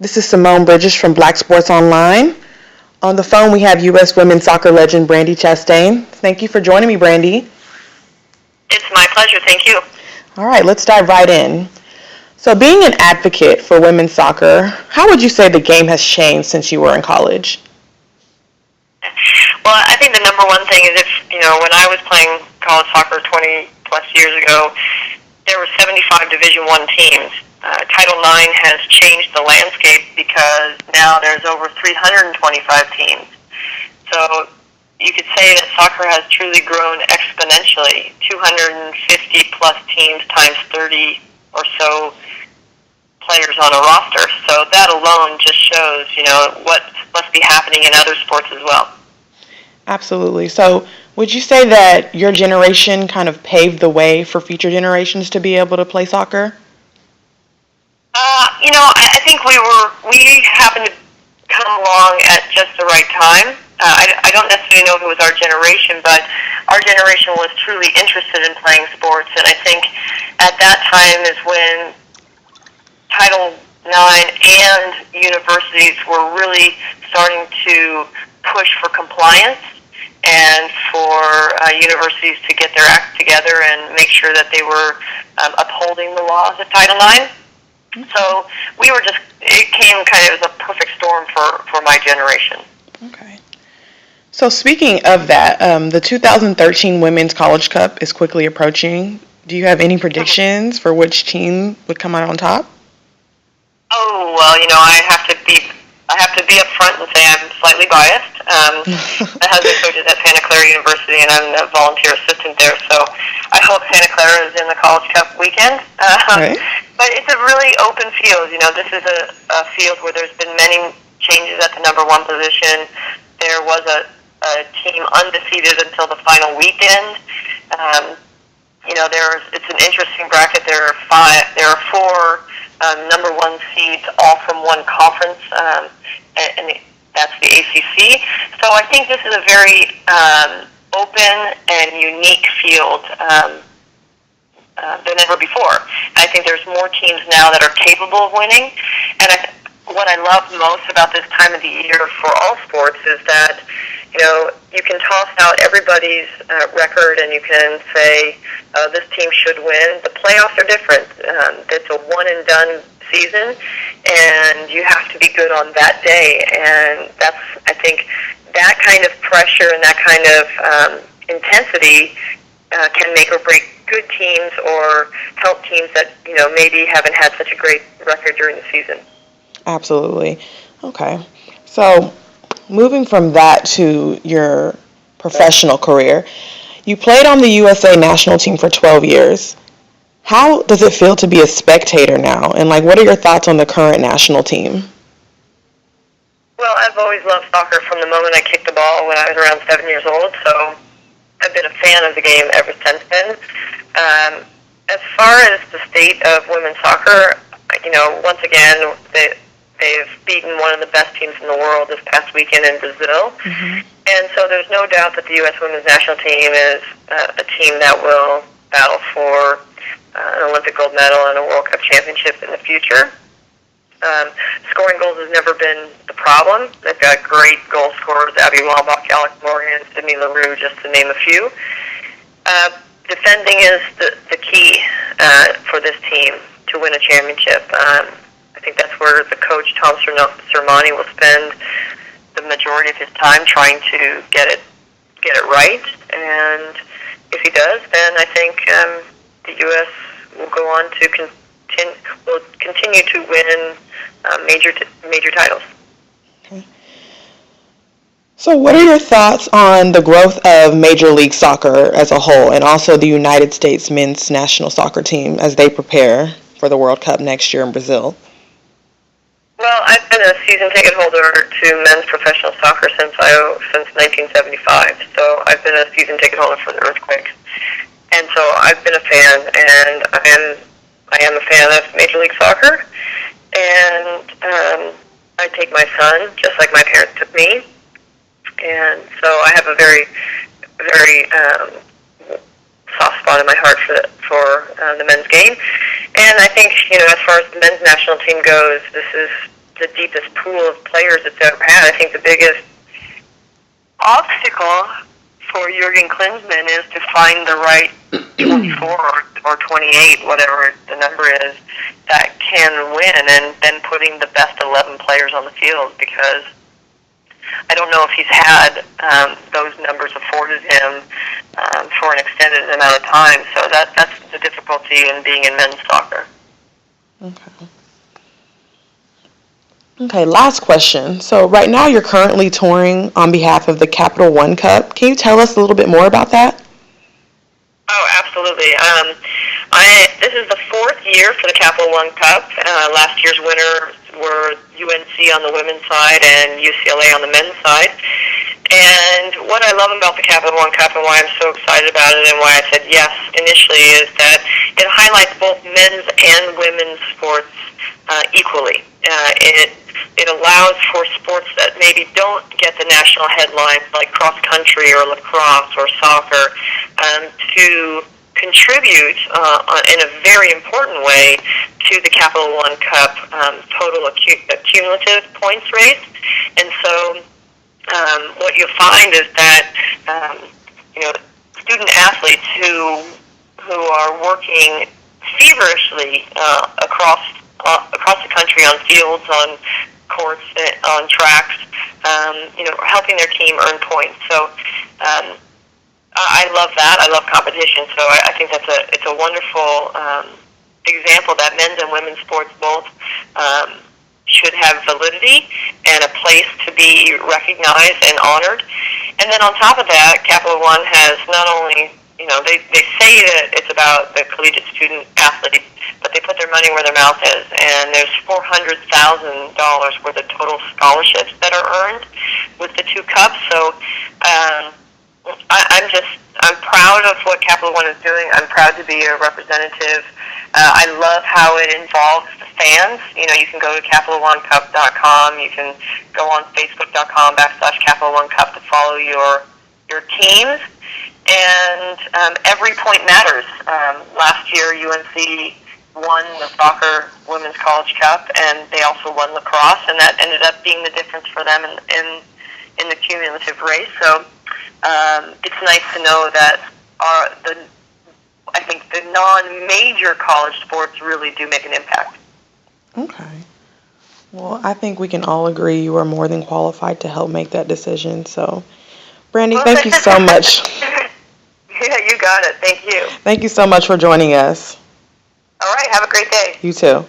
This is Simone Bridges from Black Sports Online. On the phone, we have U.S. women's soccer legend Brandi Chastain. Thank you for joining me, Brandi. It's my pleasure. Thank you. All right, let's dive right in. So being an advocate for women's soccer, how would you say the game has changed since you were in college? Well, I think the number one thing is when I was playing college soccer 20 plus years ago, there were 75 Division I teams. Title IX has changed the landscape because now there's over 325 teams. So you could say that soccer has truly grown exponentially, 250 plus teams times 30 or so players on a roster. So that alone just shows, what must be happening in other sports as well. Absolutely. So would you say that your generation kind of paved the way for future generations to be able to play soccer? I think we happened to come along at just the right time. I don't necessarily know if it was our generation, but our generation was truly interested in playing sports, and I think at that time is when Title IX and universities were really starting to push for compliance and for universities to get their act together and make sure that they were upholding the laws of Title IX. So it came kind of as a perfect storm for my generation. Okay. So speaking of that, the 2013 Women's College Cup is quickly approaching. Do you have any predictions for which team would come out on top? Oh, well, I have to be upfront and say I'm slightly biased. My husband coaches at Santa Clara University, and I'm a volunteer assistant there, so I hope Santa Clara is in the College Cup weekend. Right. But it's a really open field. This is a field where there's been many changes at the number one position. There was a team undefeated until the final weekend. It's an interesting bracket. There are four number one seeds, all from one conference, and that's the ACC. So I think this is a very open and unique field than ever before. I think there's more teams now that are capable of winning, and what I love most about this time of the year for all sports is that you can toss out everybody's record and you can say this team should win. The playoffs are different. It's a one and done season, and you have to be good on that day. And I think that kind of pressure and that kind of intensity can make or break good teams or help teams that maybe haven't had such a great record during the season. Absolutely. Okay. So moving from that to your professional career, you played on the U.S.A. national team for 12 years. How does it feel to be a spectator now? And what are your thoughts on the current national team? Well, I've always loved soccer from the moment I kicked the ball when I was around 7 years old, so I've been a fan of the game ever since then. As far as the state of women's soccer, once again, they've beaten one of the best teams in the world this past weekend in Brazil. Mm-hmm. And so there's no doubt that the U.S. women's national team is a team that will battle for an Olympic gold medal and a World Cup championship in the future. Scoring goals has never been the problem. They've got great goal scorers, Abby Wambach, Alex Morgan, Sydney LaRue, just to name a few. Defending is the key for this team to win a championship. I think that's where the coach, Tom Sermani, will spend the majority of his time trying to get it right. And if he does, then I think the U.S. will go on to continue to win major titles. Okay. So what are your thoughts on the growth of Major League Soccer as a whole, and also the United States men's national soccer team as they prepare for the World Cup next year in Brazil? Well, I've been a season ticket holder to men's professional soccer since 1975. So I've been a season ticket holder for the Earthquakes, and so I've been a fan, and I am a fan of Major League Soccer, and I take my son just like my parents took me, and so I have a very, very soft spot in my heart for the men's game. And I think, as far as the men's national team goes, this is the deepest pool of players it's ever had. I think the biggest obstacle for Jurgen Klinsmann is to find the right 24 or 28, whatever the number is, that can win, and then putting the best 11 players on the field, because I don't know if he's had those numbers afforded him for an extended amount of time. So that's the difficulty in being in men's soccer. Okay. Okay, last question. So right now you're currently touring on behalf of the Capital One Cup. Can you tell us a little bit more about that? Oh, absolutely. This is the fourth year for the Capital One Cup. Last year's winners were UNC on the women's side and UCLA on the men's side. And what I love about the Capital One Cup and why I'm so excited about it and why I said yes initially is that it highlights both men's and women's sports equally. It allows for sports that maybe don't get the national headlines like cross country or lacrosse or soccer to contribute in a very important way to the Capital One Cup total cumulative points race. And so what you'll find is that student athletes who are working feverishly across the country on fields, on courts, on tracks, helping their team earn points. So I love that. I love competition. So I think it's a wonderful example that men's and women's sports both should have validity and a place to be recognized and honored. And then on top of that, Capital One has not only, they say that it's about the collegiate student athletes, but they put their money where their mouth is. And there's $400,000 worth of total scholarships that are earned with the two cups. So I'm proud of what Capital One is doing. I'm proud to be a representative. I love how it involves the fans. You can go to CapitalOneCup.com. You can go on Facebook.com/CapitalOneCup to follow your teams. And every point matters. Last year, UNC won the soccer women's college cup, and they also won lacrosse, and that ended up being the difference for them in the cumulative race. So it's nice to know that I think the non-major college sports really do make an impact. Okay. Well, I think we can all agree you are more than qualified to help make that decision. So, Brandi, thank you so much. Yeah, you got it. Thank you. Thank you so much for joining us. All right. Have a great day. You too.